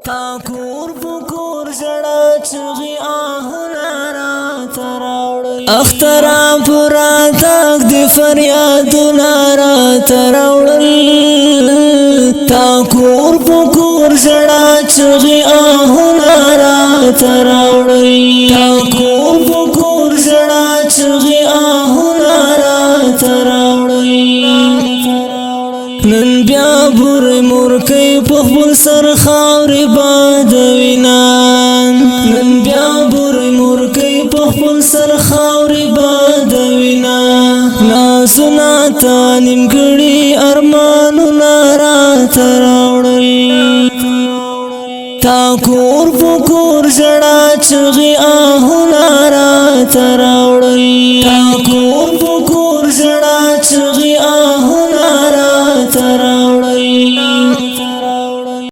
تاکور پکور زڑا چغی آہنا رات راوڑی اخترا پورا تاک دی فریادنا رات راوڑی تاکور پکور زڑا چغی آہنا رات راوڑی تاکور پکور زڑا چغی آہنا رات راوڑی نن بیا بور مورکی پخبل سر خاوری بادوینا نن بیا بور مورکی پخبل سر خاوری بادوینا ناسونا تانیم کڑی ارمانو نارات راوڑی تاکور پکور زڑا چغی آہو نارات راوڑی تاکور پکور زڑا چغی